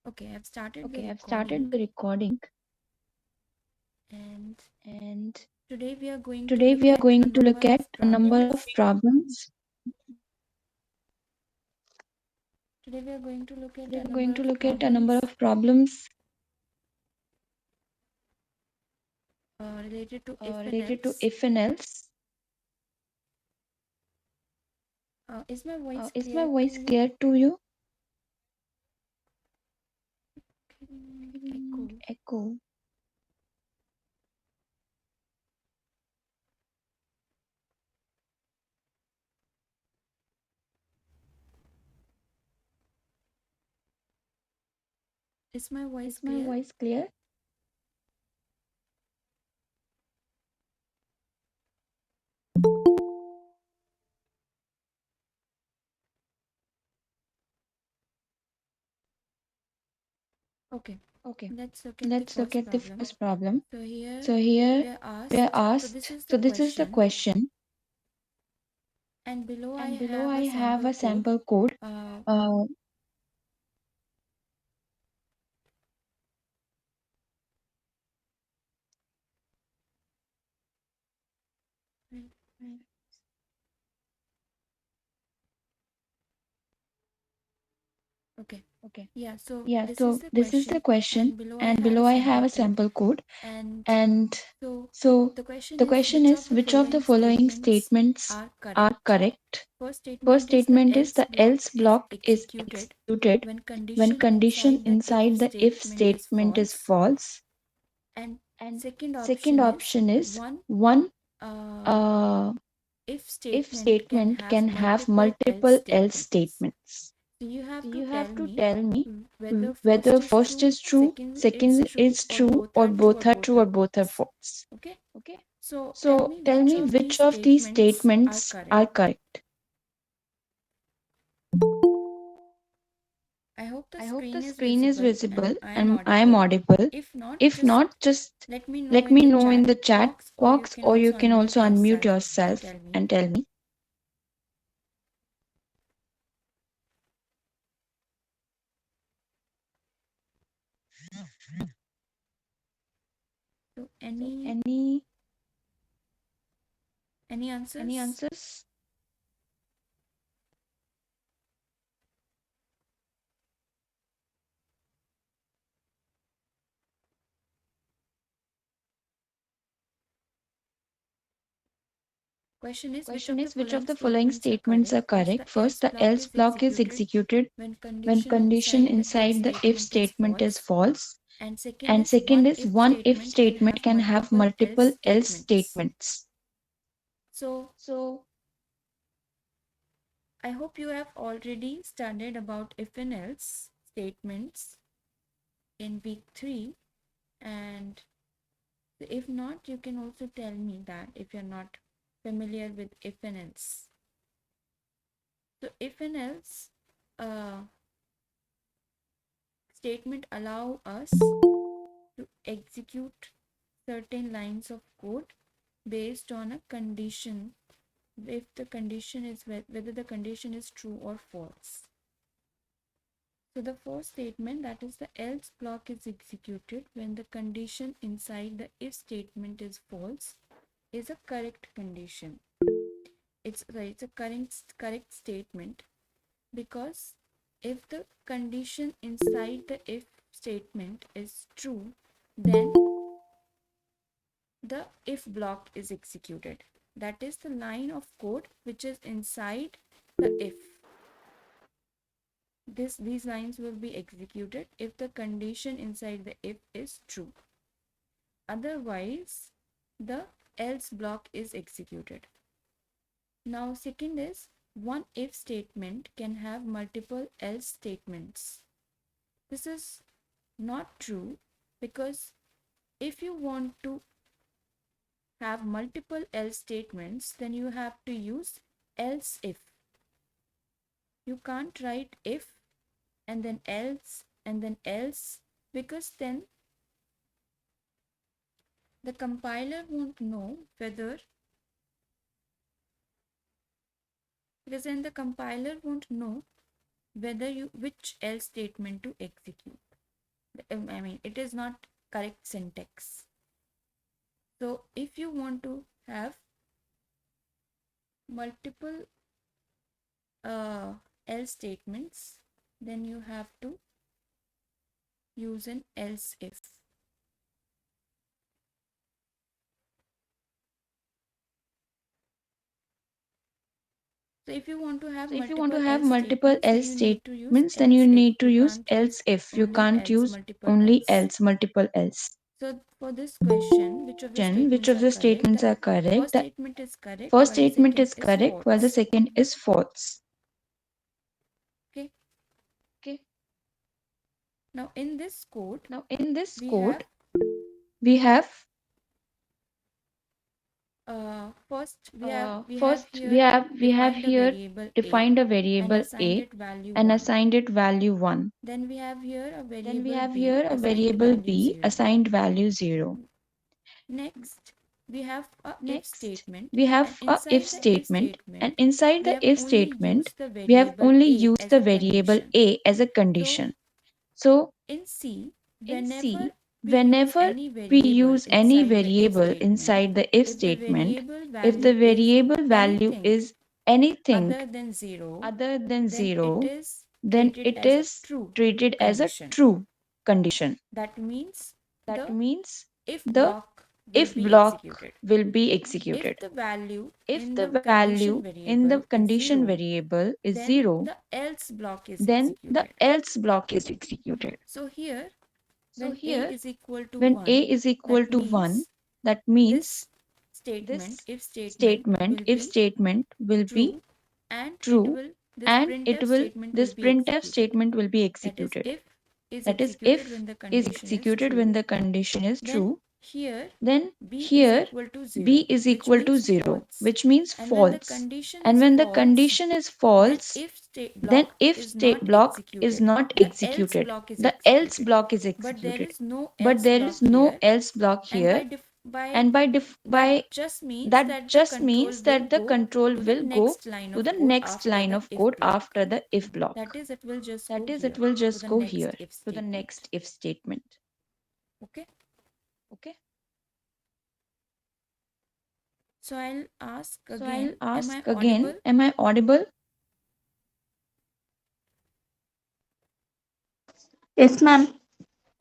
Okay, I've started the Okay, I've recording, started the recording, and and today we are going to today look we are at a going to look number at of a number of problems. problems. Today we are going to look at Today a we're number going to of look at a number problems of problems related to if and related to else. if and else. Is my voice Is my clear to voice you? clear to you? Echo. Echo. Is my voice Is my clear? voice clear? Okay, Okay, let's look at the let's look first at the problem. first problem. So here So here we are we are asked. So this asked, is the so this is the question, question, and below I and below have I a have sample a code. sample code. Uh, Uh, okay, okay. yeah. So Yeah, this is so the this is the question, question, and below I and have a below I have sample a code. sample code. And And so so the question the is, question which of is, the which of the following following statements statements are are correct? correct? First First statement is the statement is else the block else is block is executed executed when when condition condition inside the if inside the if statement is statement is false. false. And And second second option is option is one one uh, uh, if if statement can statement have can have multiple else multiple else statements. statements. So you So have to you tell have to me tell me whether first whether is first true, is true, second is second true, is or true, both or are true, or both are both true, or are both are false. false. Okay. Okay. So tell So me tell which me of these which of these statements are statements are correct. correct. I hope the I hope the screen is screen is visible visible and I am and I am audible. audible. If not, If just not, just let me know let in me the know in chat the chat box, or you box, can or also you can unmute also unmute yourself and yourself tell me. and tell me. So So any any answers? answers? Question is, which Question of the is, which of following the following statements are statements correct? are First, correct? the First, else the block else is block is executed executed when when condition condition inside the if inside the if statement is statement is false. false. And second And is, second one is, if one if statement can statement have can have multiple else multiple else statements. statements. So So I hope you have already studied about if and else statements in week 3, and if not, you can also tell me that if you're not familiar with if and else. So if and else statement allow us to execute certain lines of code based on a condition, if the condition is whether the condition is true or false. So the first statement, that is the else block, is executed when the condition inside the if statement is false, is a correct condition. It's a correct statement, because if the condition inside the if statement is true, then the if block is executed. That is the line of code which is inside the if. These lines will be executed if the condition inside the if is true. Otherwise, the else block is executed. Now, second is, one if statement can have multiple else statements. This is not true, because if you want to have multiple else statements, then you have to use else if. You can't write if and then else, because then the compiler won't know whether because then the compiler won't know whether you which else statement to execute. I mean, it is not correct syntax. So if you want to have multiple else statements, then you have to use an else if. So if you want to have So if you want to multiple have else multiple statements, then else you need to use statements, then you else if. need to You use can't use else if. You only can't else, use multiple only else. else, multiple else. So for this question, which of the Which statements of are the correct? statements The are correct? first The statement is correct first while the statement second is is correct while the false. second is false. Okay. Okay. Now in this code, Now in this we have code, we have first we we have have here here defined a defined variable a a variable and a assigned it and value assigned 1. it value 1. Then we have here a Then we variable have b here a assigned variable value b 0. assigned value 0. Next, we have a if Next, statement, we and have a if inside the if statement, and statement, inside we the have if only statement, used the we have variable only a used as the a variable condition. a as a So condition. So in C, in whenever C, we use whenever any we variable use any inside the if variable statement, inside the if if the statement, variable if the value is variable value anything is anything other than 0, other than then it 0, is then treated it as a is true treated as a condition. true condition. That means That the means if the block will if be block executed. will be If executed. the value If in the the value condition in the variable is condition 0, variable is then 0, the else block is then the executed. else block is executed. So here, So when a here, is equal to when a 1, is equal that to 1, means that means this statement, this if statement, statement, will if be statement, will be true, and true, this and printf statement will this be printf executed. statement will be That is, executed. if is That is, executed if when the is condition is executed when true, the condition is then true, here then b is here equal to b 0, is which equal to means 0, false. which means And when the false. condition And is when the false, condition is then false, if state then block if is state not block is executed, not the else executed, block is the else executed. block is But there executed. is no But else there is block no here, else block and here, by and that by just means that that the just control means will that the go control to the will go next line to of the code next after line the of if code block. after the if block. That is, it will just That go is, it here will to just the go next here if to the statement. next if statement. Okay. Okay. So I'll ask So I'll again, am I ask audible? again, am I audible? Yes, ma'am.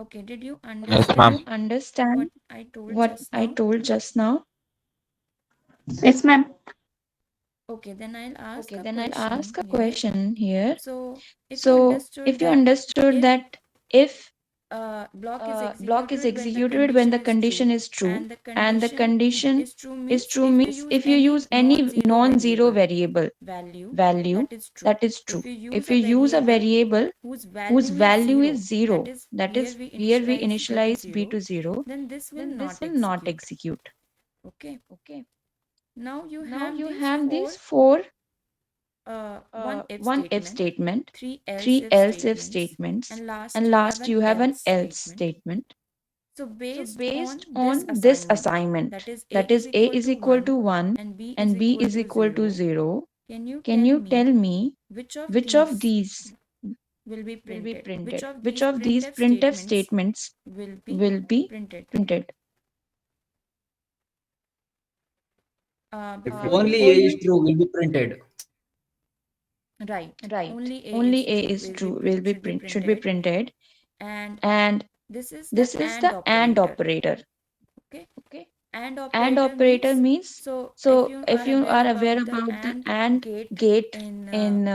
Okay, did you Yes, Did ma'am. you understand understand what I told what just I now? told just now? Yes, ma'am. Okay, then I'll ask Okay, a then I'll question ask a here. question here. So if you So, understood if you that understood if that if block is block is executed when the executed when condition the is condition true, is true, and the and the condition condition is true is means true, if you means use if you any use any non-zero non-zero variable variable value, value, that is true. that is If true. you use If a you use a variable variable whose whose value is value is 0, that 0, is that where is we where we initialize b to initialize b 0, to 0, then this will then this not will not execute. execute. Okay. Okay. Now you Now have you these have these four four one if one if statement, statement, three else three if else if statements, statements, and last and you have last an you have an else else statement. statement. So So based based on this on this assignment, assignment, that is a that is is a equal is to equal to 1 1 and b is and b equal is to equal to 0, 0, can you can tell you me tell me which of which of these these will be will be printed? Which printed? of Which these of these printf printf statements statements will be will be printed? printed? If Before only you, A is true, will be printed. right, Right. only a Only is A true, is true, will be should be print should be printed, printed, and and this is the this is and the AND operator. operator. Okay. Okay. And AND operator operator means, means, so if so you if are you aware are aware about the about the and AND gate gate in in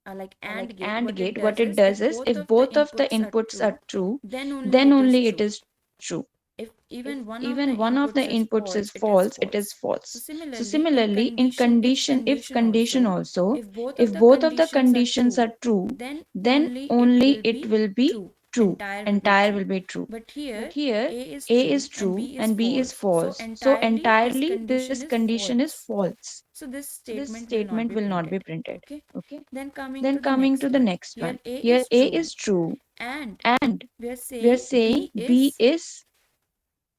like like and gate, AND what it gate, what does it is if does is both if of the both of the inputs are inputs are true, true, then only then it is only it true. is true. If If even one of the even one of the inputs is inputs false, is it is false, it is false. So false. So similarly, in similarly, in condition if if condition also, also, if both of if the both of the conditions are conditions true, are true, then then only it only will it be will be true. true. Entire will be Entire true. will be true. But But here here, A is A is true and true B is and B is false. So false. So entirely this entirely this condition is condition is false. false. So this So this statement will not statement be will not be printed. printed. Okay. Okay. Then coming Then to the coming to next the one. next Here one. A Here is A true is true and and we are we are saying saying B B is is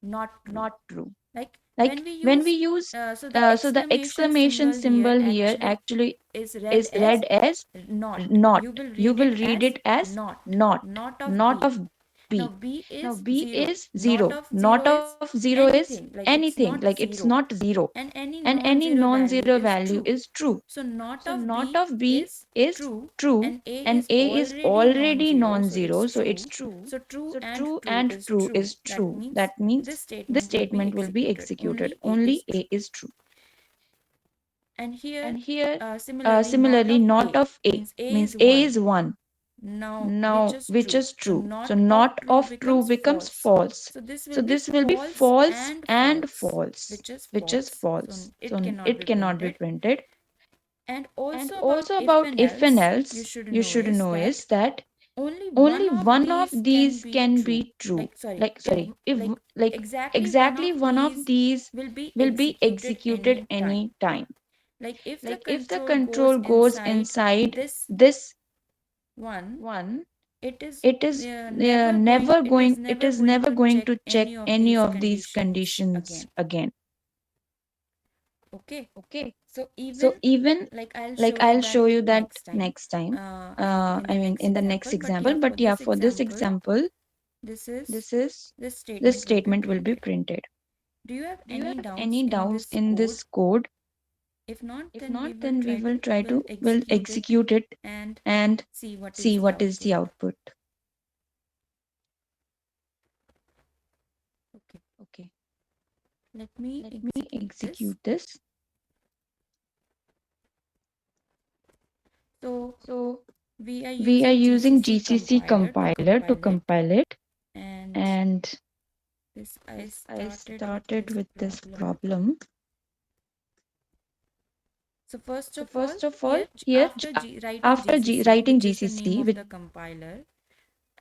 not true. not true. Like Like when we when we use, use, so the so the exclamation exclamation symbol here symbol here actually actually is read is as read as not. not. You will You read will it read as it as not, not, not of not B. of Now B. B Now is B 0. is Not 0. of 0 Not of is 0 is anything. Like it's anything. not Like it's 0. not 0. And any And any non-zero value non-zero is value true. is true. So not So of not B of B is is true, true and A and is A is already already non-zero, so it's non-zero, so it's true. true. So true So and true true and is true true. is That true. means That means this this statement will be statement will be executed. executed. Only A is Only true. A is true. And here, And here, similarly, not similarly, of not A of A means A is means A 1. is 1. Now, which Now, is which true? is So true? So not of not true of true becomes becomes false. false. So this So will be this will be false false and and false, false, which is which is false. So false. it So cannot be it cannot be printed. printed. And And also about also if about and if and else, you else, should you know should is know that is that only one only of one of these can these be can true. be true. Like, sorry, Like, if sorry, if like like exactly one exactly of one of these these will be will be executed executed any time. any time. Like if the Like if the control goes control goes inside inside this this one, one, it is it is never going, it is going never to going check to check any of any these of these conditions conditions again. again. Okay. Okay. So So even, even like, I'll like show you I'll that show you that next time. next time. In I the mean next in the next example. But yeah, example, for but yeah, this for this example, example, this is this is this this statement will be statement will be printed. printed. Do you have Do you any have doubts any in doubts this in code? this code? If not, If then we not, will then we try will to try will to will execute it execute it and and see what is see the what is output. the output. Okay. Okay. Let me Let me execute this. execute this. So So we are we are using using GCC GCC compiler to compiler to compile it, compile it, and and this I this I started with started this with this problem. problem. So first So of all, first of all, here here after writing after GCC, writing which is the name GCC, of which the compiler,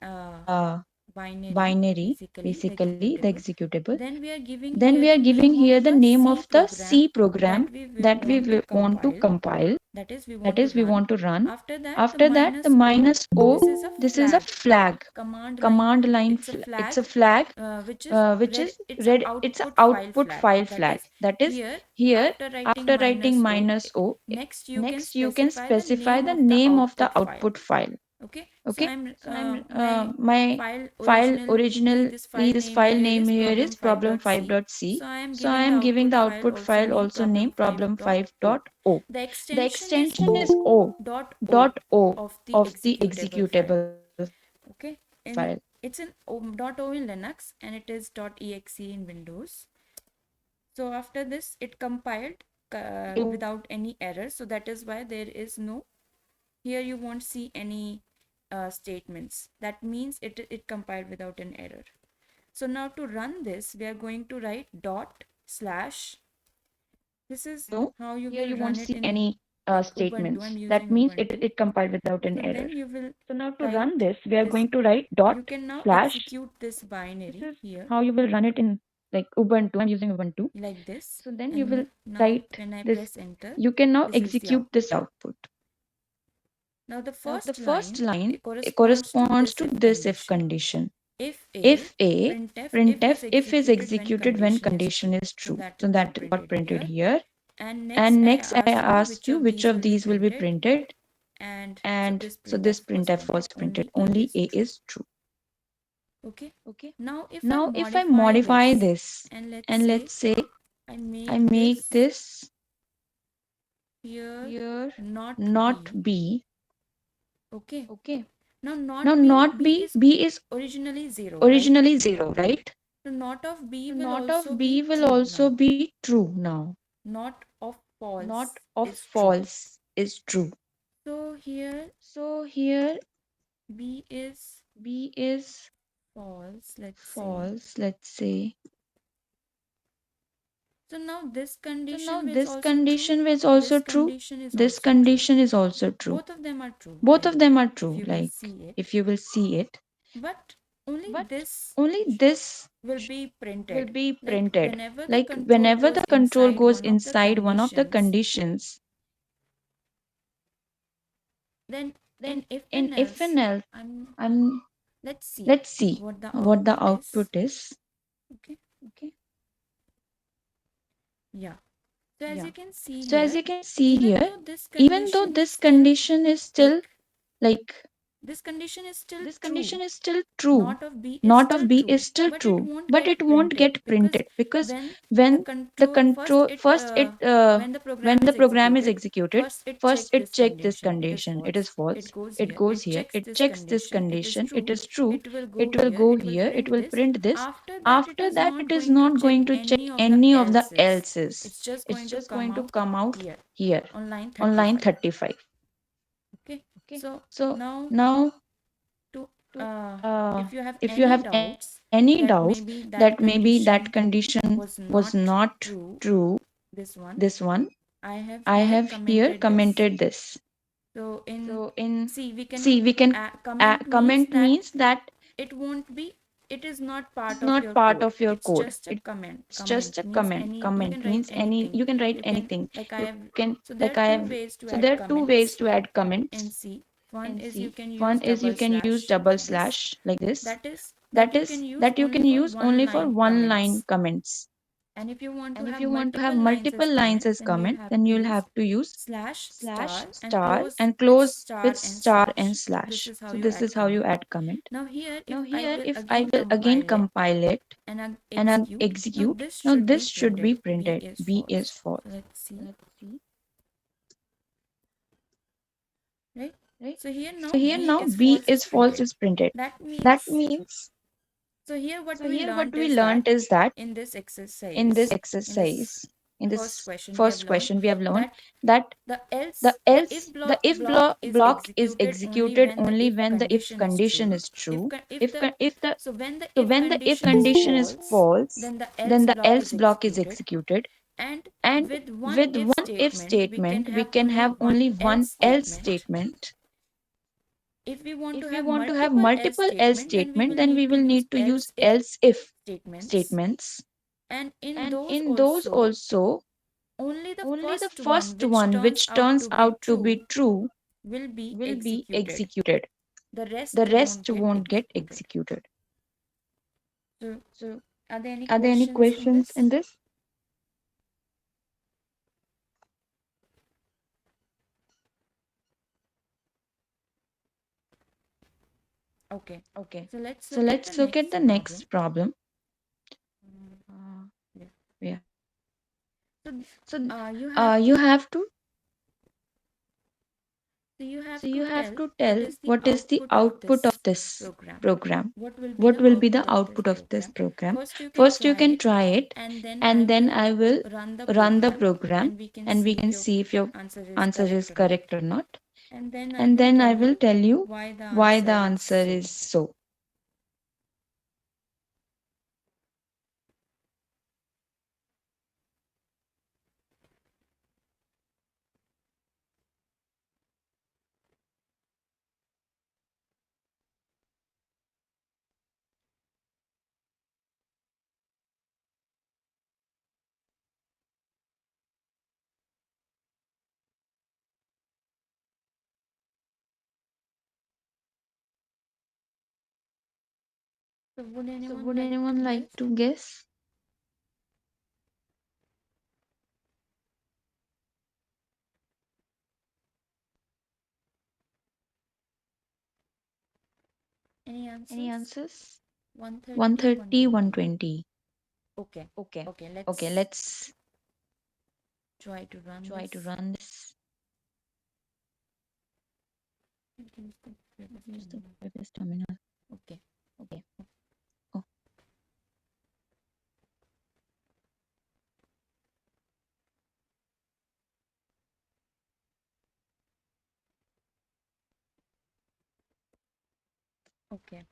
uh, uh, binary, binary, basically the basically the executable, executable, then we are giving then here we the are giving name of here the the name C of the program C program that we that we want to want to compile. compile. That is, we That want to is, we run. want to run. After that, the After that, the minus O, minus O, this is a this is a flag, flag, command line. command line. It's a It's a flag, flag, which is which read. is It's an read. It's a output file output flag. file That flag. is, That is here here. after writing After writing minus O, minus O, next you can next you can specify the specify name the of the name of the output file. output file. Okay, so Okay, I'm so I'm my my file file originally, this originally file this name file here name is here is problem5.c. problem5.c. So I am So I giving the am giving output the file output also file name also named problem5.o. problem5.o. The The extension is extension is o o dot o dot o of the of the executable file. executable Okay, file. and it's in dot o in Linux, and it is dot exe in Windows. So after this, it compiled without any error. So that is why there is no, here you won't see any statements. That means it compiled without an error. So now to run this, we are going to write dot slash. This is No, how you here will you won't run it see in, any like, Ubuntu. I'm statements. That using means Ubuntu. it compiled without an So error. then you will So now to run write this, we are this. going to write You dot can now slash. execute this This binary is here how you will run it in like Ubuntu. I'm using Ubuntu. like this. So then you And will now write when I this. press enter, You can now this is the execute this output. output. Now the Now the first first line, line it corresponds to corresponds this to if this if condition. condition. If A, If A, if is printf, if is executed when executed when condition is condition true. is So true. that So got that got printed printed here. here. And next And I next I asked you asked which you of which these of will be these will be printed. printed. And so And this so printf this was printf printed. was printed. Only A Only is A true. is true. Okay. Okay. Now if I Now if I modify modify this, this and let's and say let's say I I make make this this here here not not B. B. Okay. Okay. Now Now not B, not B B, is B is originally 0, right? originally 0, right? So not of B So will not also of B be will true also now. be true now. Not of Not false of is true. false is true. So here So here B is B is false, let's say. false, let's say. So now this So now condition is this also true. condition is This also true. condition is This also true. condition is also true. Both of them are true, Both like of them are if true, you will like see it. if you will see it. But only But this only this will be will printed. be Like printed. whenever the Like control whenever goes the control inside goes one of the inside one of the conditions, conditions, then then in if in and if else, and else, I'm I'm let's see let's see what the what the output is. output is. Okay. Okay. Yeah. So as you Yeah. can see So as here, you can see even here, though this even though condition is this still condition is still like like this condition is still this condition true. is still true. Not of B is Not still of B is true, still but it true, won't but get it won't printed get because printed because when the when the control control first it when the when program the is program is executed, executed, first it first checked it this checked this condition, it is condition, it is false. It false, goes it here, goes it here, checks it this checks this condition, it is condition, it true. is true, It will go it will here, go it will here, it print will this. print this. After that, it After is that not it is going to not check going to check any of the any of the else's. else's. It's just It's going to just come going to out come out here here on line on line 35. 35. Okay, Okay, so so now now to to if you have if you any have doubts any doubts that that maybe that condition condition was was not not true, true, this one this one I have I here have here commented this. commented this. So in So in see we can see we can comment means comment that means that it won't be, it is not part of not your part code, of your it's code. just a comment. It's just Comment a means comment. any, you can Comment write means any anything, you can write you can, anything. like I You have, can so there like are I two have ways to so add there are two ways comments to add in comments C. One in is you C. can One use is you double can use slash double like this. slash like this. That is that you can use That you only can for use one only for line one line comments. comments. And if you want to And if have you want to have multiple lines multiple as lines comment, as then you'll comment, have then to you'll use have to use slash slash star and star close and with close with star and star and slash. So this slash. is how So you this add is how you comment. add comment. Now here if Now I here will if I again will again compile it compile it and I and I execute, now execute, this now should be this should be printed. B printed. is B is false. false. So let's see, Let's see. right? Right? So here So now here B now is B false is is false printed. is printed. That That means, means so here what so we here what learned we is that learned is that in this in this exercise, in this exercise, in first this question we have first learned question we have learned that that the if the if block is block is executed only executed when the only if when the if condition is condition true. is true. If the If the so when the so if when the if condition is condition is false, false, then the then else the block else is block is executed. executed. And And with one with if one if statement we can statement, we have can only have one only else one else statement. statement. If we want to If we have want to have multiple else multiple else statement, then we statement, will then we need to will use need to use else if else if statements. statements. And in And those in those also, also, only the only the first one first which one turns which out turns to be out to true be true will be will be executed. executed. The The rest won't rest get won't get executed. executed. So, So, are there any are there any questions in questions this? in this? Okay. Okay. So, let's So look at the let's look at next the problem. next problem. Mm, Uh, yeah. yeah. So, So you have you to have to so you so have you to have tell to what tell is the what is the output of output of this this program. program. What will be What the will be the output of this output of this program? program? First, you can First, you try can it, try it, and then I and then will I will run the run the program, program, and we can and we see if can your see if your answer is answer is correct or not. correct or not. And then I And will then tell I will you tell you why the why the answer is answer so. is so. So, would So, anyone would like to anyone like guess? to guess? Any Any answers? answers? 130, 130, 120. 120. Okay. Okay. Okay, Okay, let's let's try to run try to this. run this. Use the previous Use the terminal. previous terminal. Okay. Okay. Oh, Okay.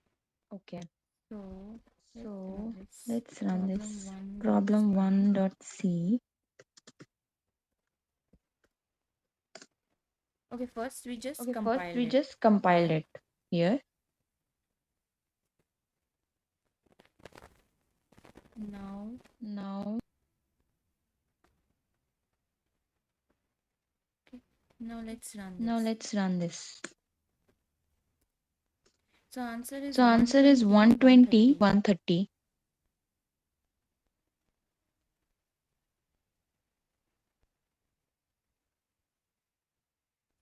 okay. So let's run So this. let's run Problem this. one dot Problem C. 1.c. Okay, first we just Okay, first compiled we it just compiled here. it here. Now Now, okay. Now let's run now this. let's run this. So answer is So answer is 120, 120, 130. 130.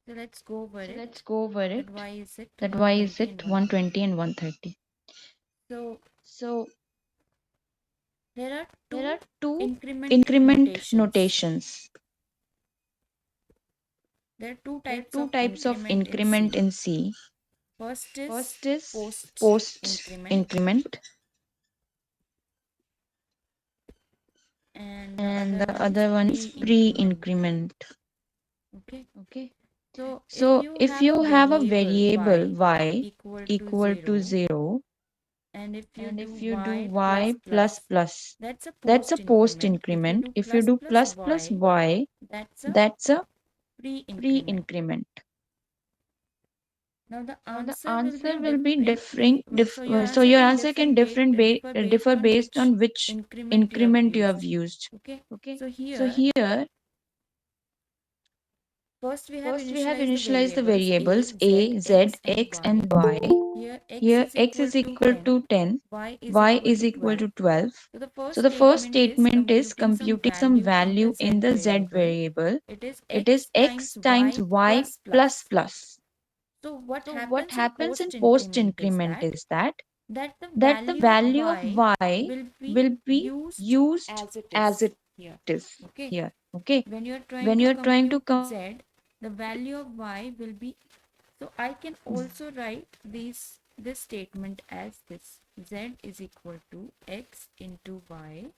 So let's go over So it. let's go over it. That why is it That why is 120 and it 120 130? and 130? So So there are there two are two increment increment notations. notations. There are two There are types two of types of increment in increment C. in C. First is First is post post increment, increment, and the and other the one is other one is pre pre increment. increment. Okay. Okay. So if So you if have a you have a variable variable y y equal to equal to 0, 0, and if you and do if you do y y plus plus plus, plus, that's a that's a post post increment. If you increment. do If you plus do plus plus plus y, y, that's a that's a pre pre increment. increment. Now the Now the answer will be answer will be different. differing. So your So answer your can answer can differ based differ on based which on which increment you have increment you have used. used. Okay. Okay. So So here here first we have first we have initialized the initialized the variables variables a, z, a, z, x, and x, and y. y. Here x Here is x equal is to equal 10, to 10, y is y equal is to equal 12. to 12. So the So first the first statement is statement is computing some computing some value in the value z in the z variable. variable. It is It is x x times times y y plus plus plus. plus. So what So what happens in happens in post post increment is increment is that the that the value of value of y y will be will be used used as it as is it here. is Okay. here. Okay. When you are trying When to you are trying to compute come z, the value of y will be, so I can also write this statement as this: z is equal to x into y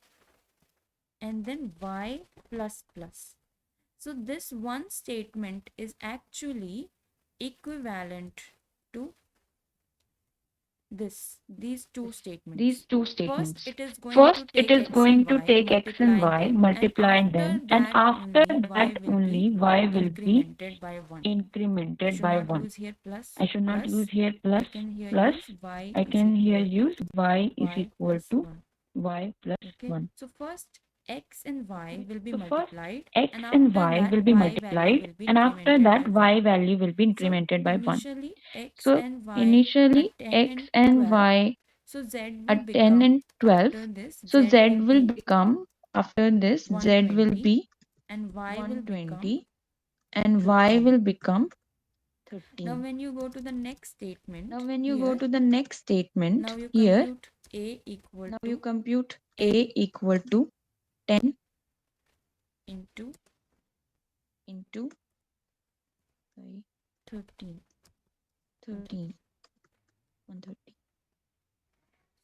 and then y plus plus. So this one statement is actually equivalent to these two these statements. two First, statements. it is going to First, it take is x and going to y, take x and multiply y, them, and multiply after them, and that after only y that will be only y will be incremented by 1. I incremented should by not 1. use here plus I should not use plus. here I plus can here plus. use y I is can here equal use to y is y equal plus to 1. y plus Okay. 1. So first x and y Okay. will be So first multiplied, x and and after y that will be y value multiplied, will be and after incremented that by 1. y value will be So incremented by 1. initially x So and y are initially 10 x and and 12. y So z are will 10 become, and 12. after this So z z will will be become, after this z will 120 be and y will become 120 and y 13. will become Now 13. when you go to the next Now statement when you go here, to the next now statement you here, compute a equal now you to compute n a equal to 10 into into, sorry, 13. 13, 130.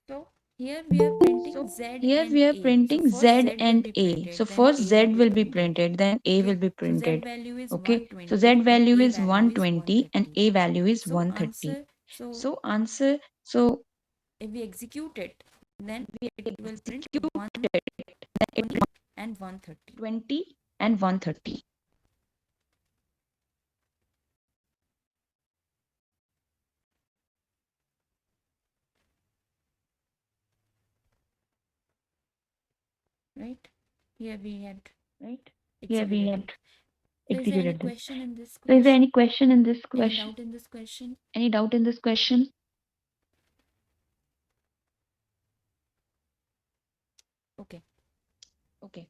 So here we are printing So z here and we are a. So printing first z z will and be a. So printed, then first a z will be will be printed. printed, then a will Okay. be So z printed. value is Okay. So 120 z and value a is value is 120 and 130. a value is So 130. answer, so So answer, so if we execute it, then we it will print executed 120 and 130. 20 and 130. Right? Here we had Right? Here we executed had it. So is there any executed this. question in this So is there question? any question in this Any question? doubt in this question? Any doubt in this question? Okay. Okay.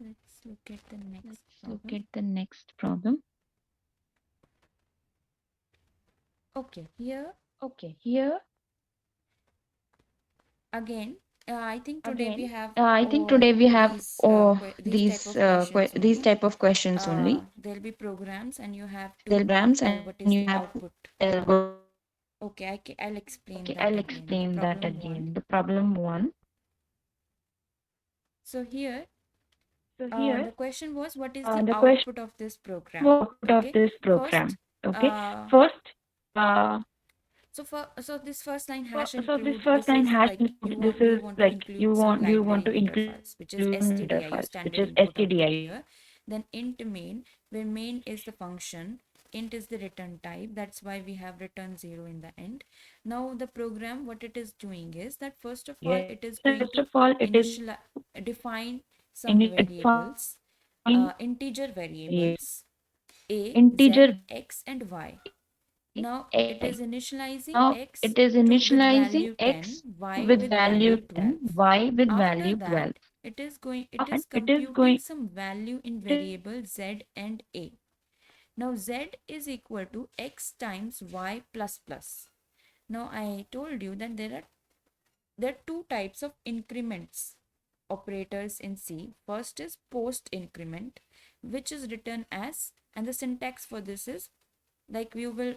Let's look at the next Let's look problem. at the next problem. Okay, here Okay, here again, I think today we again, have I think today we have these type of questions these only. type of questions only. There'll be programs and you have to Programs tell and what you is the have to output. tell what. Okay, I'll Okay, explain that I'll again. The explain that problem one. again. The problem one. So here, So here, the question was, what is the the question output of this program? was output of Okay, this first, program. Okay, uh, first, uh, so this first line so hash so this include, first this line is has like this you is want to like include some you want library to header include files, which is header stdi, your files, which standard is input output stdi. here. Then int main, where main is the function, int is the return type. That's why we have return 0 in the end. Now the program, what it is doing is that first of all Yes. it is First going of to all, it is define in some it variables, define integer variable variables a, z, integer x, and y. a, Now it y. is initializing Now x it is with initializing value 10, x y with with value value 10, 12. y with After value that, 12. it is After computing it is some value in going variable z and a. Now z is equal to x times y plus plus. Now I told you that there are two types of increments operators in C. First is post increment, which is written as, and the syntax for this is like we will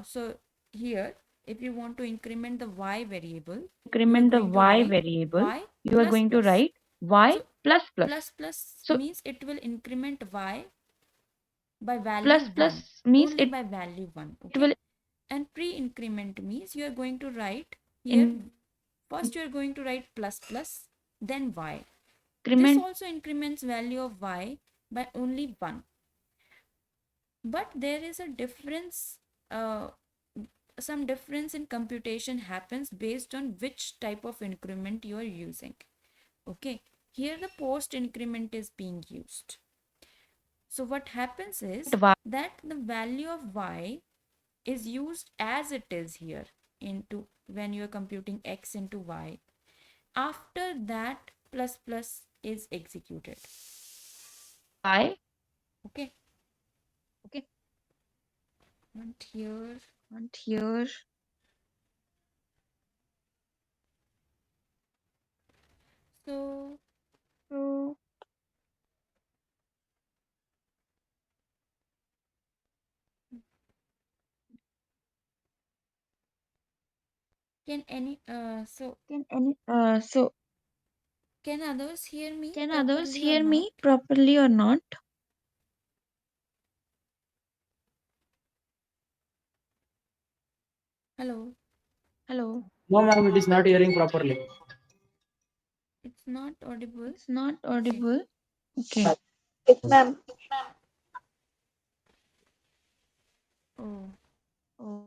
so here if you want to increment the y variable, you are Increment the going to y write variable, y you are plus going to plus. write y So plus plus. plus plus So means it will increment y by value plus plus 1, means only it by value 1. will Okay, and pre-increment means you are going to write here, increment first you are going to write plus plus, then y. This also increments value of y by only 1. But there is a difference, some difference in computation happens based on which type of increment you are using. Okay, here the post increment is being used. So what happens is y. that the value of y is used as it is here into when you are computing x into y. After that plus plus is executed. Y. Okay, Okay. and here, And here. so So can any so can any so can others hear me can others properly or hear not? me properly or not? Hello, Hello. No, ma'am, it is not hearing properly. it's not audible. It's not Okay. audible. Okay. Yes, ma'am. Oh, Oh,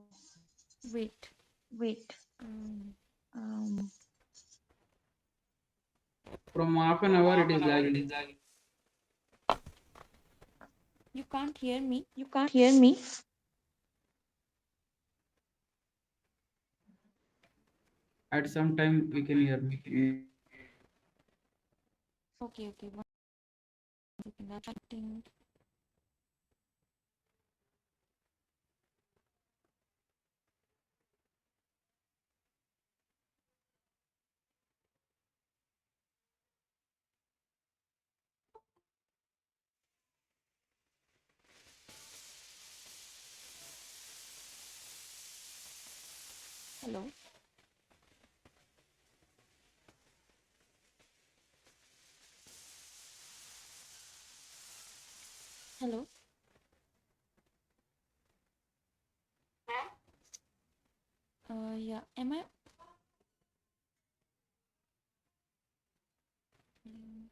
wait. wait. Um, Um, From half an hour, it is lagging. you can't hear me. you can't hear me. At some time, we can hear me. Okay, okay. One second. I'm chatting. Hello. Hello. Yeah. Am I? Mm,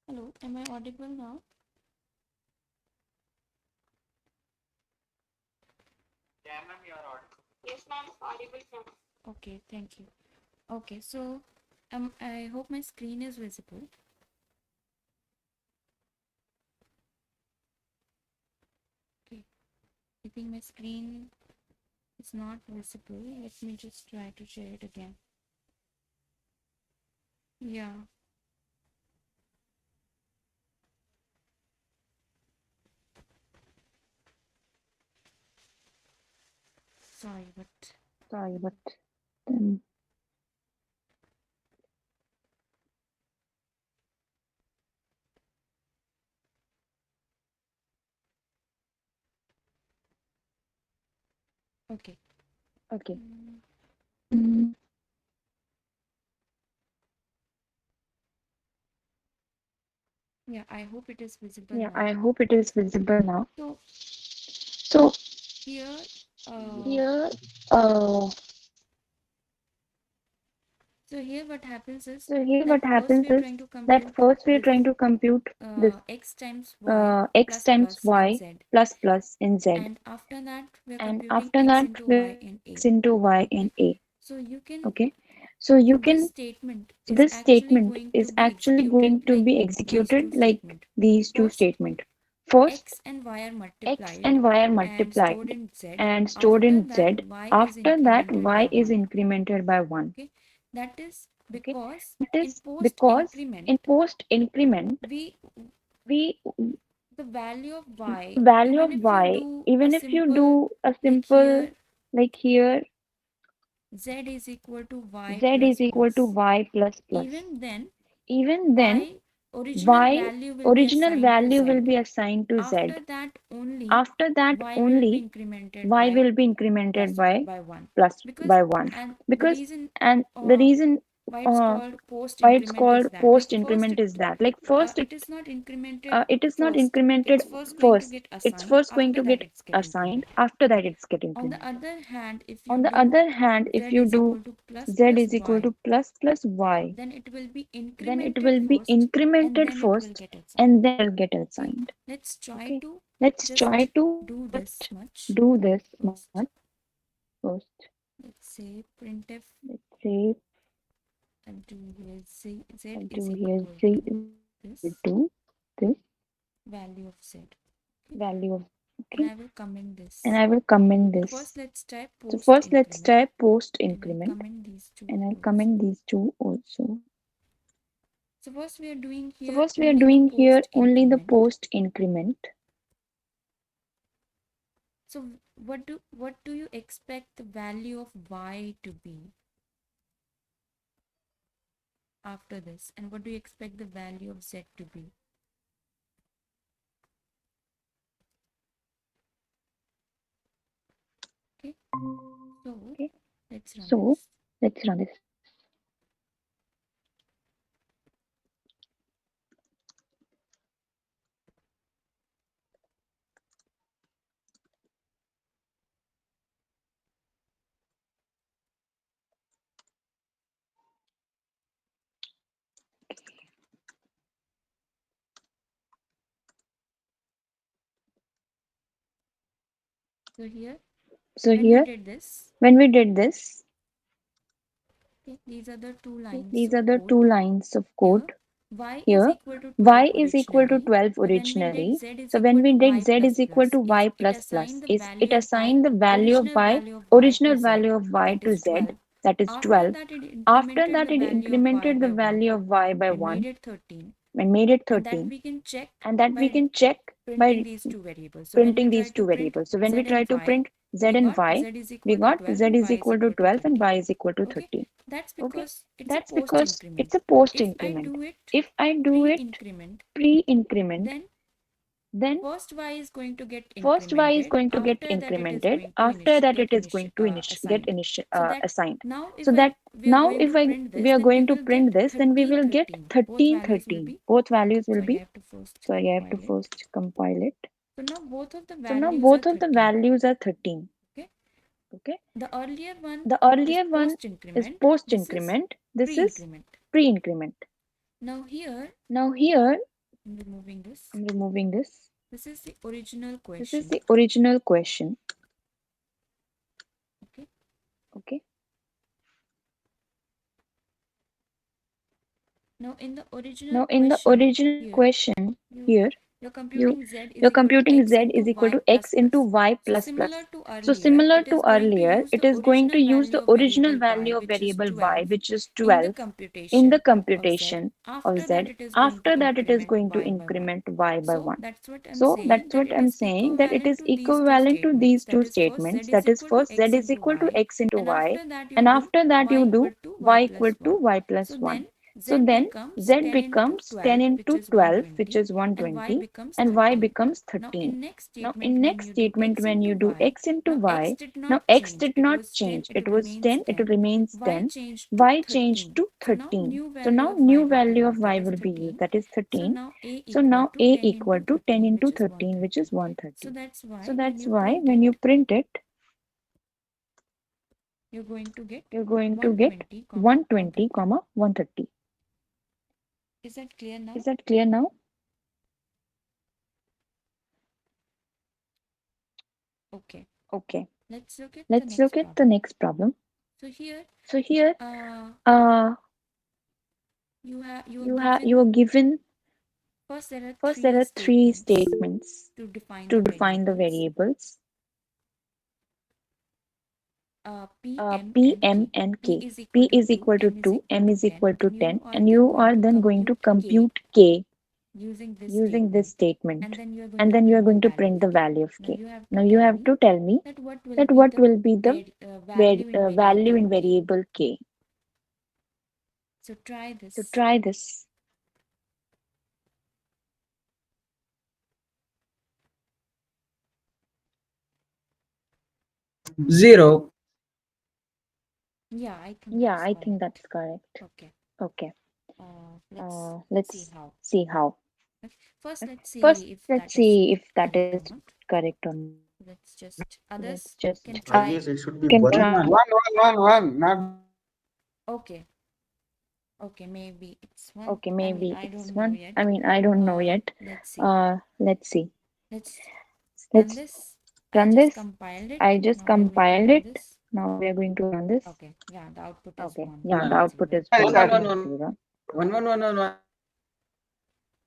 Hello. Am I audible now? Okay. Thank you. Okay. So, I hope my screen is visible. Okay. I think my screen is not visible. Let me just try to share it again. Yeah. Sorry, but Sorry, but then okay. okay. Mm, Mm, yeah. I hope it is visible yeah, now. I hope it is visible now. So So here, here, uh, So here what happens is So here that what first happens we are is trying to that compute first we are this trying to compute this x times y x plus times plus in y z, plus in z, and after that we are and computing after x that into we're y in x a. into y Okay, in a. so you can, Okay, so you so this can, statement so is this actually statement going to is be actually going executed to like be these executed two like statement. these two First, statements. First, x and y are x multiplied and y are and stored multiplied in z. and stored After in that z. y is After that, incremented by y is 1. incremented by 1. Okay, that is Okay, because that in is post because in increment post increment, we, we the value of the y, value even of if you y, do a even if you simple, do a like simple, here like here, z is equal to y z plus is equal to plus, y plus plus. even then Even then, y original y value will be original assigned to value z. will be assigned to z. After that only After that y will be only incremented y by will be incremented plus by by 1, plus because, by 1, and the because reason and the uh, reason why it's uh, called post why it's increment is called that, like post first increment is that like it is not incremented it is not first, incremented it's first going to first, get it's assigned, first going after to that get it's get assigned, incremented. after that it's get On the incremented. other hand, if you On the do other hand, z if you is do equal to z plus is equal y, to plus y, then it will be then it incremented will be first and incremented then it will first get assigned. and then it will get Okay, assigned. let's try Okay, to let's try just to do just this much do this first. much first. Let's say printf, Let's say and do here z I'll is do here equal z to is equal this to this value of z. Okay, value of, and okay, I will comment and this. I will comment So this. first let's type So post first let's increment, type post and I'll increment comment these two and I'll also. comment these two also. So first we are doing So here first we are only the doing here post only the increment. post increment. So what do you expect the value of y to be after this, and what do you expect the value of z to be? Okay, so Okay, let's run so this. let's run this. So here So when we here did this, when we did this, okay, these are the two okay, lines these of are the code. two lines of code. Here y is Here equal to 12 y is equal to originally. 12 So when we did originally. z is So when equal we to did y z plus is equal plus, to is y it plus plus, assigned the is it value of y, assigned the value of original y, value of y to original z, value of y that to is z, 12. that is After 12. that it After incremented the that it value of y incremented the by 1 value of y by and made 1 it 13, and made it and that 13, we can check and that we by can check printing by these two variables. So when we printing try these to two print variables. So when z we try and to y, print z we and got y, z is we equal to got 12 z and is y is equal to equal to 12 and 13. y is equal to Okay, 13. that's Okay, because it's a that's post because it's increment. a post If I increment. do it If I do it pre-increment, pre-increment, then then first y is going to get first y is incremented, going to get after that it is incremented, going to after that it get is going to assigned. So that assigned. now if So I that we are now going if to print we this, are then we going to will print get this, then we 13 will get 13, both 13 values will 13. be, Both values will sorry, I be, have to first sorry, I have to compile it. first compile it. So now both of the So now values are both of the 13. values are 13. Okay, Okay. the earlier one The is earlier one post is increment, post this is increment. This is pre-increment. pre-increment. Now here Now here I'm removing this. I'm removing this. This is the original This is question. the original question. Okay, Okay. now in the original Now in the question, original here question, you here you're you computing z is you're equal to computing x z into is equal y to plus x into plus. y So plus similar plus. to So earlier, similar it to is going to earlier, use it the is going to original use value the of original variable y, value of which is variable y, 12, which is in the 12, in the computation of z. computation of After that, z. it is going to After that, it is increment going to y by 1. increment y by So 1. that's what I'm So saying, that's that what it I'm is saying, that it equivalent is to these two equivalent to statements. these That two is first z statements. is That is equal to first z x is into equal to y, x into and y, after that you and do after that y you do equal to y y equal plus to 1. y plus So 1. then So z then becomes z 10 into becomes 10 12, which into is 12, which 120, is and y 120, becomes and y 13. becomes Now in 13. next Now statement in when next you do statement x when into you do y, x into now x y, did now not x change. did It not was 10, change. it It was remains 10, it 10. remains Y 10. changed to Y changed 13. to So now 13. new So value now of y new will be value of used, that y is will be used, 13. that is So 13. now a So equal now to a 10 equal into to 10 13, into which is 13, which is 130. So 130. that's So why when that's you why print when you it, print it, you're going to get you're going to get 120 comma 120 130. comma 130. Is that clear Is now? that clear now? Okay, Okay. let's look at the Let's next look at the problem. next problem. So here, So here, uh, uh, you are you are given, given, first there are first there three are three statements statements to define to the define the variables, variables P, M, P, and M, K. and P K. is equal P to is 2, equal to M is 2, equal M to is 10, equal to and you 10, are and then you going are to then going to compute K compute K using this using this statement, statement. and then you are going And to then you are print the going to value print of the K. value of Now K. you have to Now you tell have me to tell me that what will that be what the will be the value in value variable in K. variable K. So try So this. try this. Zero. Yeah, I think Yeah, that's I think correct. that's correct. Okay. Okay. Let's see Let's how. see how. Okay. First, let's First, see if let's that is see if that correct is or not. correct or not. Let's just, Let's others just, can I try. guess it should be can one. try. One. Not Okay. Okay, maybe it's one. Okay, I mean, maybe I it's don't know one. I yet. mean, I don't know yet. Let's see. Let's see. Let's run Let's this. I run just this. compiled it. I just Now we are going to compiled run it. this. Now we are going to run this. Okay. Yeah, the output is Okay, 1 yeah, the in output zero. is one. 1 One. in One. 0. One.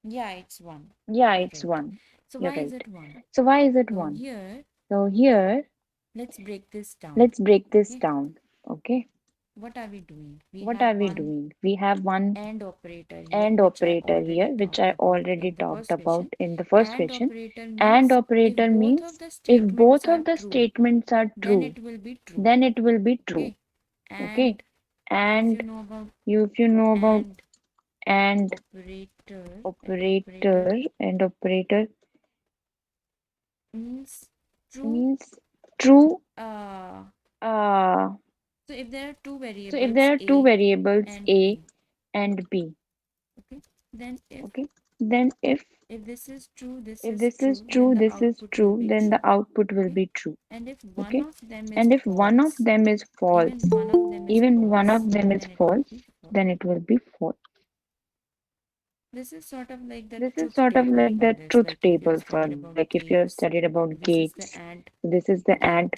Yeah, it's 1. Yeah, You're it's right. 1. So You're why is right. it 1? So why is it So 1? here, So here, let's break this down. let's break this Okay. down. Okay, What are we doing? We what have are we one doing? We have one AND operator here, AND which I operator here, already which talked I about already in the talked first about question. in the first AND question. operator AND means if operator both of means the if statements both are of the true, statements are then true, it will be true. then it will be true. Okay. Okay, And if and you know about if you know about AND AND operator and operator means true. means true. Uh, Uh, so if there are two so if variables there are two A variables and A B, and B, okay, then okay, then if this is true, this if is this is true, then true, the this is output will true, be then the true. output will Okay, be true. and if one Okay, of them is and if one of false, them is false, even one of them is even one false, of them is then it will false, be false. then it will be false. This is sort of like the This is truth sort of table like for the this. truth Like if you have table for studied this. about Like if you have gates, studied about this is the gates, AND this is the AND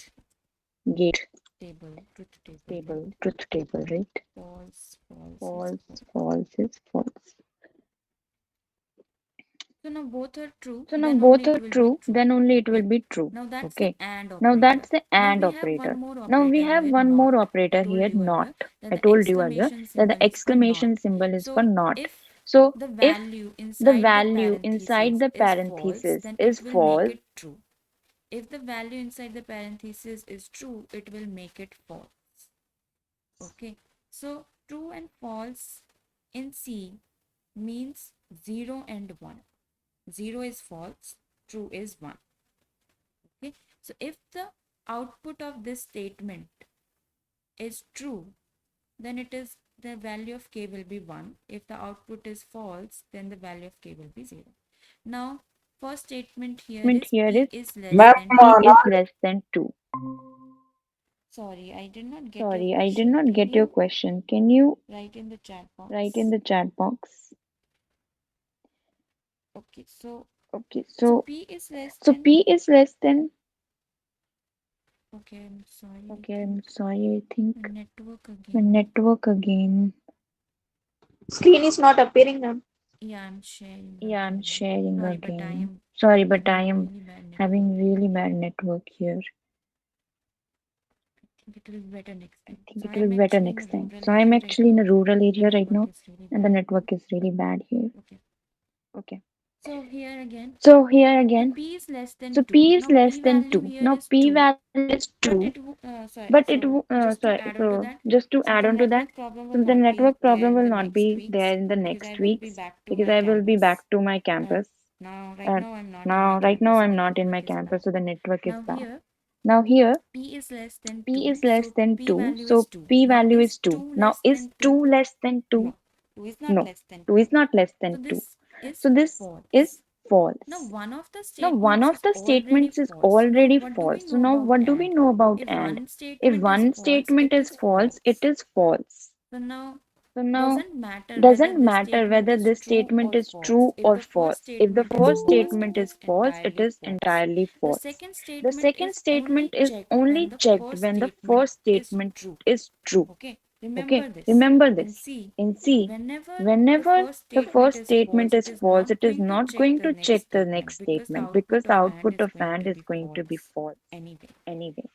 gate gate truth table, table, right? truth table, right? False, false is False, false. false is false. So now both are true, So now then only both it are will be true, true. then only it will Okay. be true. Now that's the Okay. AND Now operator. that's the Now AND we have one operator. more Now we operator have here, one more not. I operator told here, you not. earlier that I the told you earlier exclamation that the symbol is for not. exclamation symbol is for So not. if So the if value the inside the value inside parenthesis the is false, parenthesis then is it will make false, it true. If the value inside the parenthesis is true, it will make it false. Okay. So true and false in C means 0 and 1. 0 is false, true is 1. Okay. So if the output of this statement is true, then it is the value of k will be 1. If the output is false, then the value of k will be 0. Now, first statement here statement is here p is is less Ma'am, than P 2. is less than 2. Sorry, I did not get your Sorry, I did question. not Can get your you question. Can you write in the chat write in box? the chat box? Okay, so Okay, p is less so than. P is less than. Okay, I'm sorry. I Okay, think I'm sorry. I think my network my again. network again. Screen is not appearing, ma'am. Yeah, I'm sharing Yeah, I'm again. sharing Sorry, but I again. am Sorry, but I having am really bad network having here. really bad network here. I think it will be better next I time. think So it will I'm be better actually in a next time. rural So I'm area right actually in now, a rural and the area right network now, is really and the bad here. network is really bad here. Okay. Okay. So here again, So here so again, p is less than so 2. P is Now less p than value 2. here Now is P 2, value is but 2, it sorry. but it So just to sorry. add on to So that, just to so add the on to that, network problem will so the not be network there problem in will the not next be there weeks in the because I next will be weeks back to because my I will be back campus. to my Uh, campus. now right And now I'm not in my now, right now, campus, so I'm the not in my network is campus, bad. so the network is Now bad. here Now here, p is less than P 2, is less so than p 2, value is so 2. P Now value is is 2. 2 Now less is than 2? 2 less than 2? No, 2 is not No, less than 2 2. is not less So than 2. this is So this is false. Now false. one of the Now, one statements of is the already statements is false. So now already what do we false. So know now about what do we and? know about If and? one If statement is one false, statement it is is false, it false. is false. So now So now doesn't matter whether doesn't this matter statement whether is this true statement or is false. true If or the first false. If the statement is first false, statement it is is false, it entirely is false. entirely The false. second The statement second is statement only is checked when only the checked first when the statement first is statement true. is true. Okay, Okay, remember this. remember In this. C, In C, whenever the whenever first the statement first is false, statement it is is false, not it is going to not check going the to next check the next statement because the statement output because the of AND output is of going AND to is be going to be false false anyway. anyway.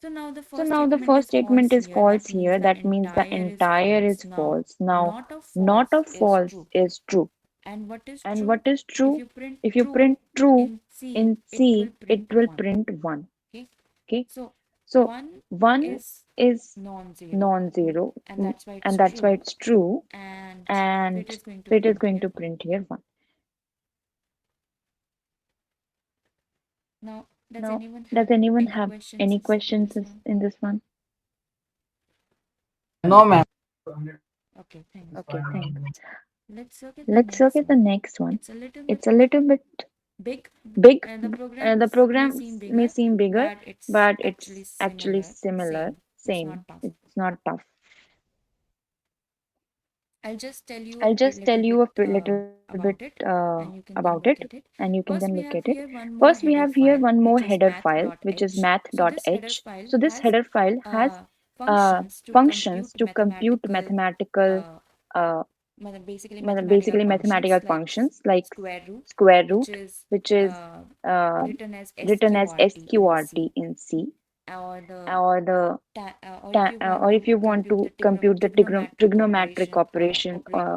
So now the So first now the statement first is statement false is here. false That means here. the That means the entire is entire false. is Now, false. Now, not of not false of is false true. is true. And what is And true? what is If true? you print If you true print true in C, in it will C, it print will 1. print 1. Okay. Okay. So So 1 1 is is non-zero. non-zero, And that's why it's and that's why true. it's true. And so And it is going to so it is print going here to 1. print here 1. Now, does Now, anyone does have anyone any have questions any in questions this one? in this one? No, ma'am. Okay, thanks. Okay, thanks. Let's look at the Let's look next at the one. next one. It's a little bit It's a little bit big. big. The The programs may seem programs may bigger, seem bigger, but it's but actually it's actually similar, similar, same. It's same. not tough. It's not tough. I'll just tell you a I'll just tell little you bit a little bit about it, and you can about then it, look at it. and you can First, then we look have at it. here one more First, we header have here file, one more which is header file, which is math.h. So this header math.h. file So this has header file has functions to functions compute to compute mathematical, mathematical, uh, uh, basically mathematical basically functions mathematical like functions like square root, square which root, is which is uh, uh, written as written as sqrt in C, sqrt in C, or the or the or if you want or if to you want compute the to compute the trigonometric trigonometric operations like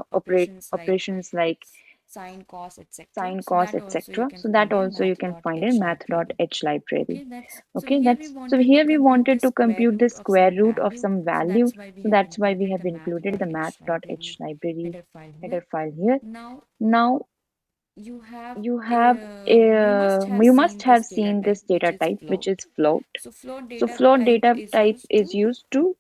operations like sine, cos, etc. sine, So cos, that also you etc. can So that find in also you can find in math.h library. math.h library. Okay, that's so Okay, here we that's so wanted to here we compute the wanted to square compute the root of square some root of value. some So value. that's why we So have that's why we included have the included the math.h math.h library library header file here. header file here. Now Now you have you have you must have you must seen this have data seen type, this which data is type, which float. is float. So float So data float type data is type used is to used to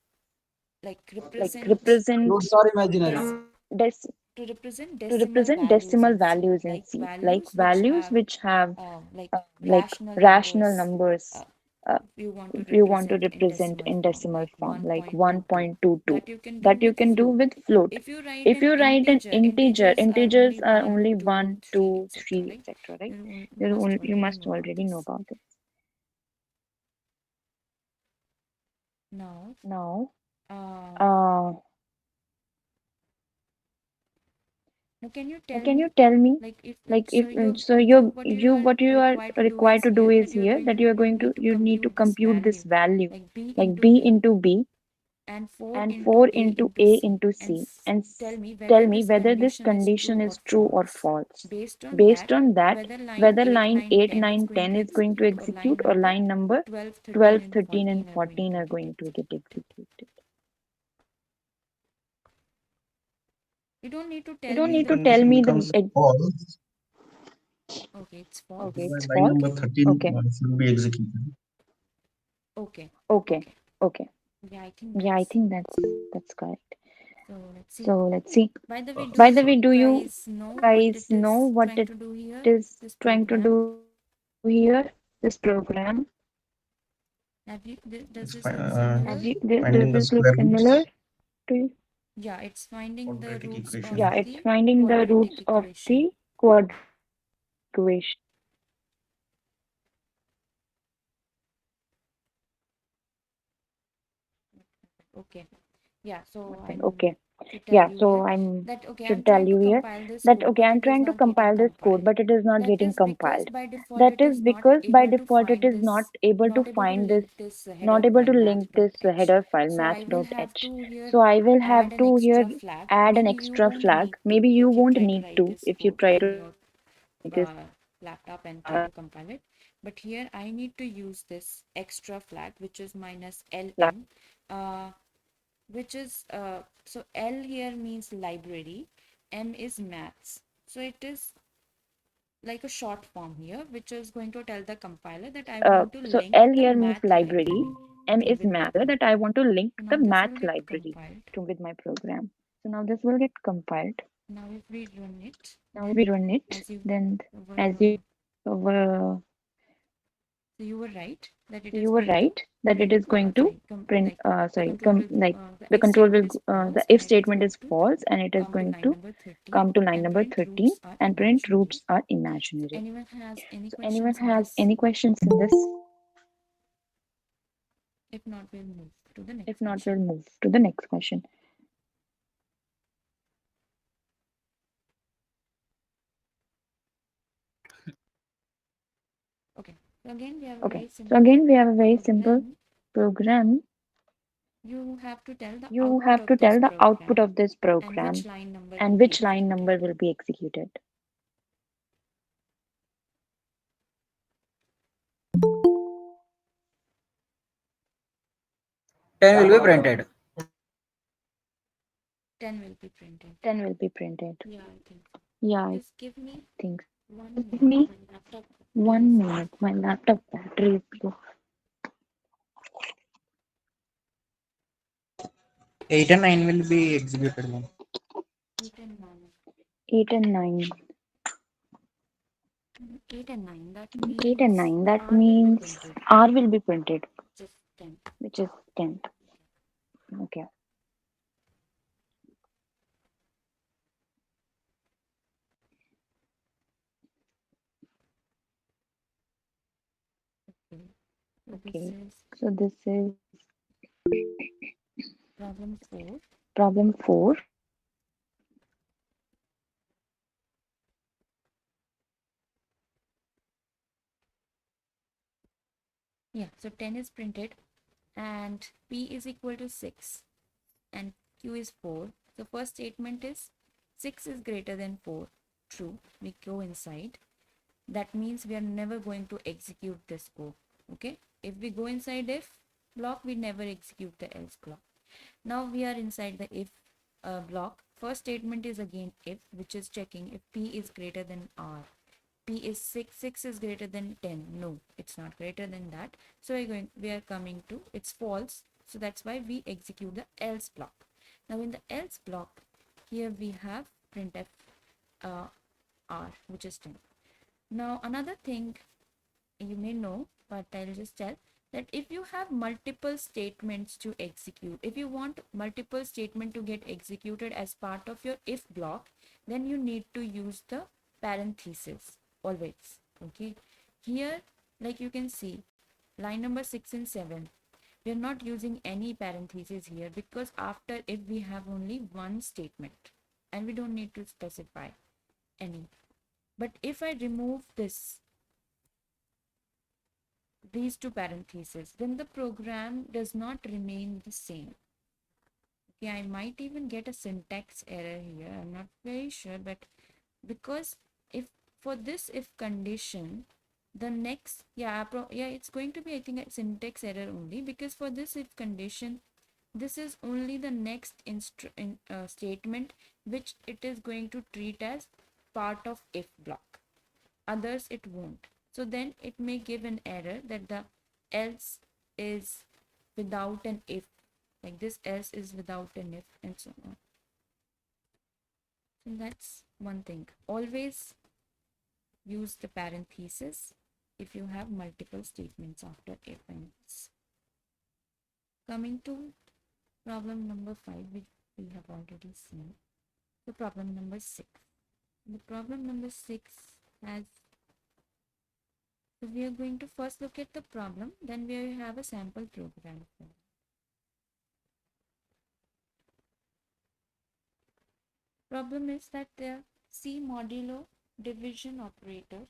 like like represent represent Notes are imaginary. des- des- to represent to decimal represent values decimal in C, values in like C, like values which values have which have like like rational rational numbers. numbers. Uh, Uh, you want to you want to represent in represent decimal in form, decimal like form, like 1.22. 1.22, That you can do that you with can do float. with float. If you write If an you write an integer, integers are only two, 1, three, 2, etc. 3, Right? etc. Right? You must You already must know about already know this. about this. Now, Now, uh, uh, now can you tell can me, you tell me, like if like so if you so you are what you are required to do required is to do here is that you are here going that to you are going to you you need need to to compute compute this this value, value, like b like into b a into b and 4 and into 4 a into into a c, into and c, and tell me tell whether me this whether this condition is condition true or is true or false. false. Based on Based that, on that, whether line whether 8, line 9, 8, 10 is 9, going 10 to is going to execute, or execute, line or number line number 12, 13, 12, and 13, and 14 are going 14 to are get going to get executed. executed. You don't need to You tell don't me need the to tell Condition me becomes false. okay, it's okay, false. it's Line false. number 13 Okay, should be executed. Okay, okay, okay. okay. Yeah, I think Yeah, I that's think that's correct. so. Let's see. So let's see. By the way, do By the you way, do you guys know what guys it know is what trying it to do here? is This trying to program. do here? This program. Have you? Does It's this look similar? Does finding the this look square similar roots, to you? Yeah, it's finding the quadratic roots of Yeah, equation. it's the finding the quadratic roots of equation. the quadratic equation. Okay. Yeah, so I'm Okay. to tell Yeah, you so here I'm that okay, should I'm tell trying to you here compile this that code, okay, but I'm it is trying to not getting compile this code, compiled. but it is not That getting is because compiled. by default That it is is not because by able to default it find is not this, able to not able to find this, link this not header able file to link this math.h. header file So I will have math.h. to here So I will have add an to here extra flag. add an Maybe you extra won't flag. need to Maybe you if you won't try to need write to this if you code try on to your this laptop and try to compile it. But here I need to use this extra flag, which is minus lm, uh, which is so L here means library, M is maths. So it is like a short form here, which is going to tell the compiler that I want to so link L the here means math library, library M is with my math, that I program. want to link So the now this will math get library compiled. to with my program. So now this will get compiled. Now if we run it, Now if then we run it, as you then as were, you were, so you were right that it so is you were going to right that it print, is going to sorry, print, like the control will, like the the if control statement will, is the false if and it is statement going is to false and it is come to going line to number 13 come to line and number print 13 roots are and print imaginary. roots are So imaginary. anyone has any So anyone questions in has this? any questions in this? If not, we'll move to the If next not, we'll question. move to the next question. Okay, so again we have a Okay, very so simple again, we have a very simple program. program. You have to tell the You output have of to this tell the output program of this and which program line number will and be which line executed. number will be executed. 10 will be printed. 10 will be printed. 10 will be printed. Yeah, I think so. Yeah, I Just give me think. 1 minute. Give me My laptop battery is 1 minute. My laptop battery is low. 8 and 9 will be executed, ma'am. 8 and 9. 8 and 9. 8 and 9. That 8 and means 9. That R will be means printed. R will be printed, Just 10. which is 10. Okay. Okay. So this Okay. is So this is problem 4. problem 4. Yeah, so 10 is printed and P is equal to 6 and Q is 4. So first statement is 6 is greater than 4. True. We go inside. That means we are never going to execute this code. Okay. If we go inside if block, we never execute the else block. Now we are inside the if block. First statement is again if, which is checking if P is greater than R. P is 6, 6 is greater than 10. No, it's not greater than that. So we are coming to, it's false. So that's why we execute the else block. Now in the else block, here we have printf R, which is 10. Now another thing you may know, but I'll just tell that if you have multiple statements to execute, if you want multiple statement to get executed as part of your if block, then you need to use the parenthesis always. Okay, here like you can see line number 6 and 7, we are not using any parentheses here because after if we have only one statement and we don't need to specify any. But if I remove these two parentheses, then the program does not remain the same. Okay, I might even get a syntax error here. I'm not very sure, but because if for this if condition, the next yeah it's going to be, I think, a syntax error only, because for this if condition, this is only the next statement which it is going to treat as part of if block, others it won't. So then it may give an error that the else is without an if, like this else is without an if, and so on. So that's one thing. Always use the parenthesis if you have multiple statements after if and else. Coming to problem number 5, which we have already seen. So problem number 6. The problem number 6 has, so we are going to first look at the problem, then we have a sample program. Problem is that the C modulo division operator.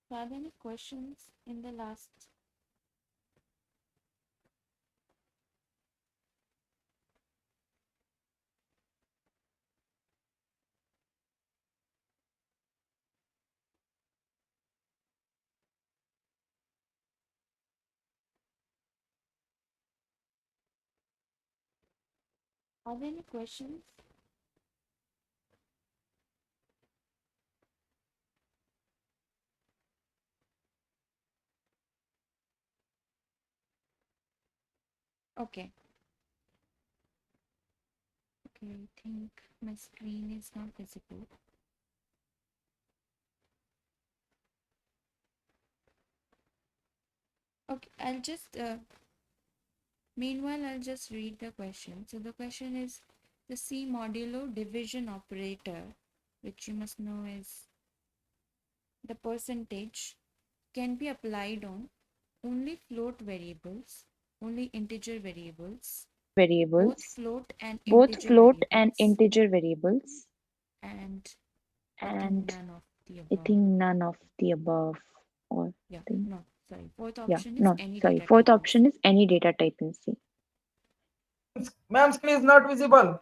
So are there any questions in the last? Are there any questions? Okay. Okay, I think my screen is not visible. Okay, meanwhile, I'll just read the question. So the question is the C modulo division operator, which you must know is the percentage, can be applied on only float variables, only integer variables, both Variables, float and both integer float and variables, integer variables, and I think and none of the I above. think none of the above or Yeah, thing. no, sorry. Fourth Yeah, option is no, any sorry. data Fourth type in option C. is any data type in C. Ma'am, screen is not visible.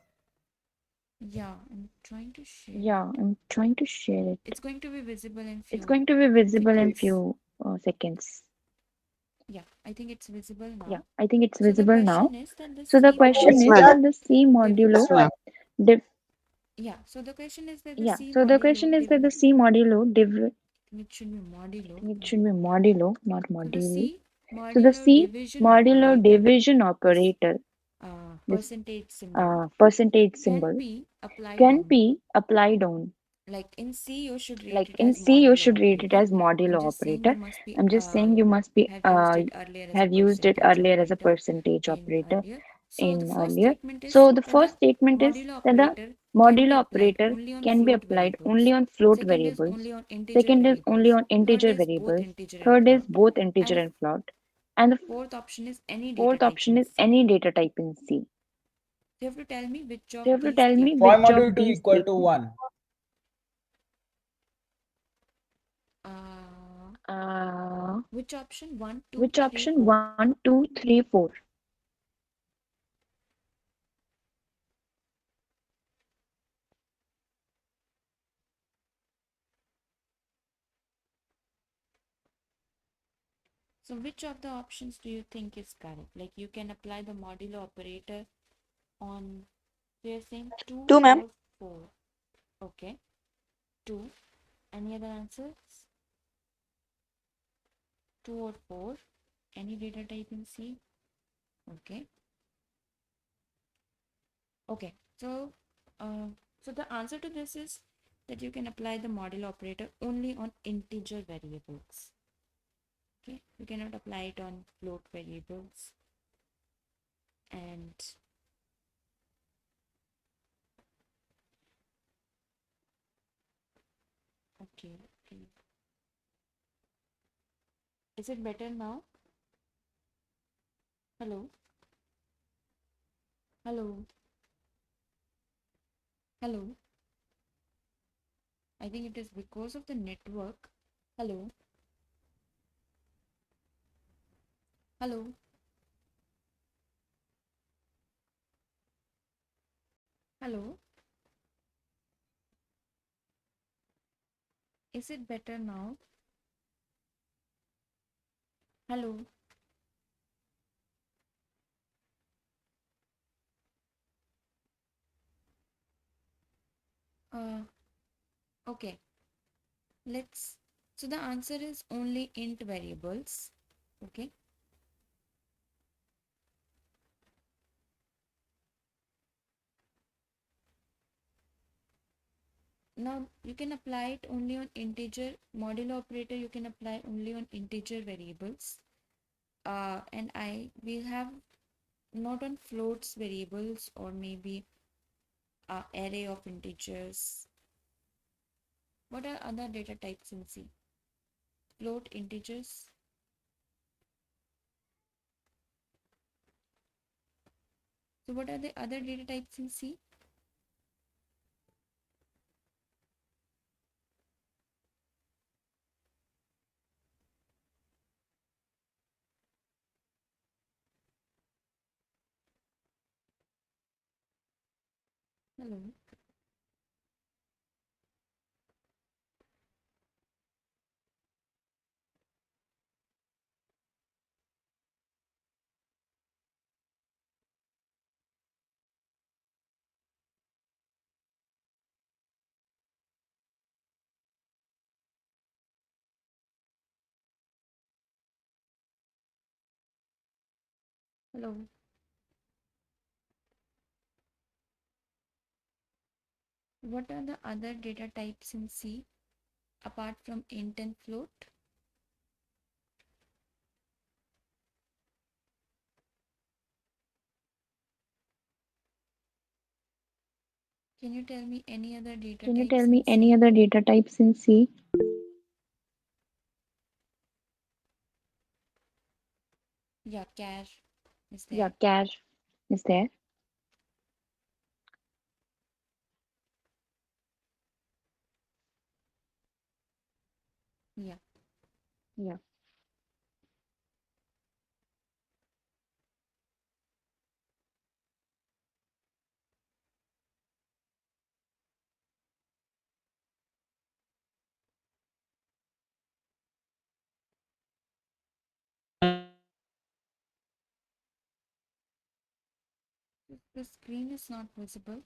Yeah, I'm trying to share Yeah, it. I'm trying to share it. It's going to be visible in It's few going to be visible in seconds. few seconds. Yeah, I think it's visible Yeah, now. I think it's So the visible now. question is that the So the C question Yes, is modulo ma'am. that the C modulo Yes, ma'am. div yeah, so the question is that the yeah. C So the modulo question is that the C modulo it should be I modulo, think it not should be modulo, not so the module. C So the modulo C division modulo operator, division this operator, this percentage symbol, percentage can symbol, be applied can on, be applied on. like in C you should read Like it in as C, you modulo should read it operator. as I'm modulo just saying you operator. must be I'm just saying you must be have used it earlier as a have used it percentage earlier as a operator percentage in operator earlier. So the in first earlier. statement is So the that the first statement is modulo that the operator can be modulo applied operator only on can be float applied only variables. on float Second is variables. only on integer Second is only variables. on Third integer is both variables. integer and Third is float. both And integer the and float. And the fourth option is any data fourth type option in is C. any data type in C. So you have to tell me which So you of have to these tell me Why statements. which of module 2 these equal to statements 1? Which option? One, two, which three, option four. 1, 2, 3, 4. So which of the options do you think is correct? Like you can apply the modulo operator on, so you're saying 2 2, ma'am. or 4. Okay, 2. Any other answers? 2 or 4. Any data type in C? Okay. Okay. Uh, so the answer to this is that you can apply the modulo operator only on integer variables. Okay. You cannot apply it on float variables. And okay. Okay. Is it better now? Hello? Hello? Hello? I think it is because of the network. Hello? Hello? Hello? Is it better now? Hello? Uh, okay. Let's. So the answer is only int variables. Okay. Now you can apply it only on integer modulo operator. You can apply only on integer variables. And I will have not on floats variables or maybe array of integers. What are other data types in C? Float, integers. So what are the other data types in C? Hello. Hello. What are the other data types in C apart from int and float? Can you tell me any other data Can you tell types me in any C? other data types in C? Yeah, char is Yeah, there. char is there. Yeah. Yeah. The screen is not visible.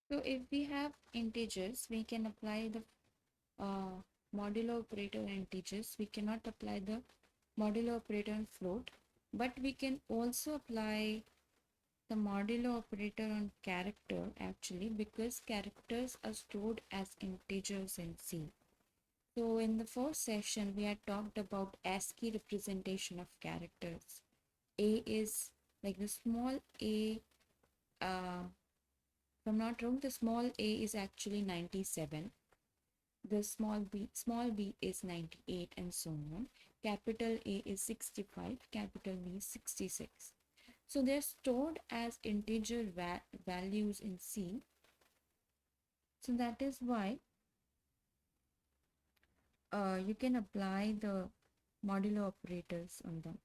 So if we have integers, we can apply the modulo operator on integers. We cannot apply the modulo operator on float, but we can also apply the modulo operator on character actually, because characters are stored as integers in C. So in the first session, we had talked about ASCII representation of characters. A is like the small a, if I'm not wrong, the small a is actually 97. The small b is 98, and so on. Capital A is 65, capital B is 66. So they're stored as integer values in C. So that is why you can apply the modulo operators on them.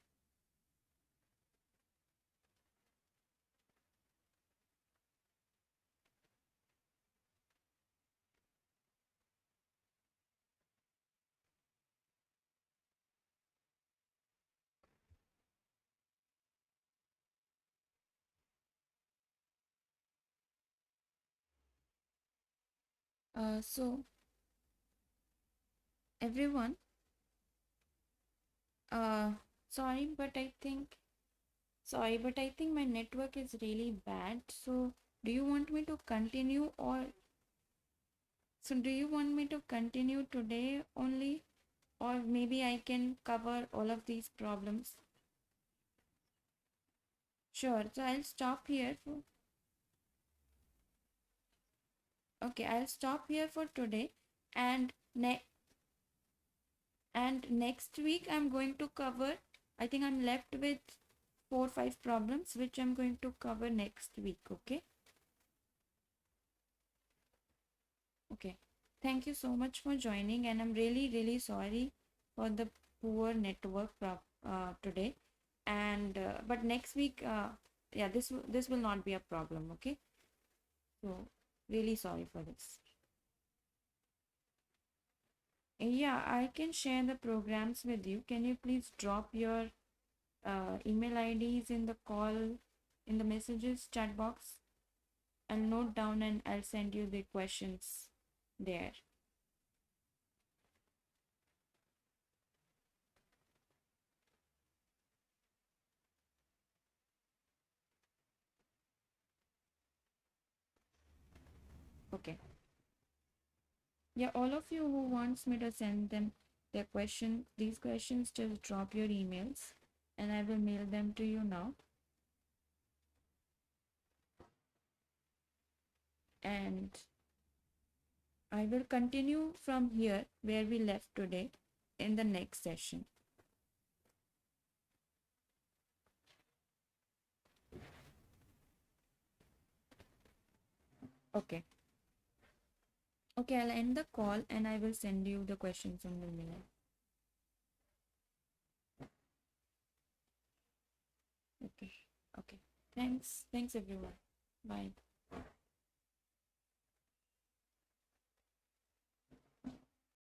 So everyone, uh, sorry, but I think my network is really bad. So do you want me to continue, or do you want me to continue today only, or maybe I can cover all of these problems? Sure. So I'll stop here for, okay, I'll stop here for today, and next week I'm going to cover, I think I'm left with 4 or 5 problems which I'm going to cover next week. Okay. Okay. Thank you so much for joining, and I'm really, really sorry for the poor network today. And but next week, yeah, this will not be a problem. Okay. So really sorry for this. Yeah, I can share the programs with you. Can you please drop your email IDs in the call, in the messages chat box? I'll note down and I'll send you the questions there. Okay. Yeah, all of you who wants me to send them these questions, just drop your emails and I will mail them to you now. And I will continue from here where we left today in the next session. Okay. Okay, I'll end the call and I will send you the questions on the mail. Okay. Okay. Thanks. Thanks everyone. Bye.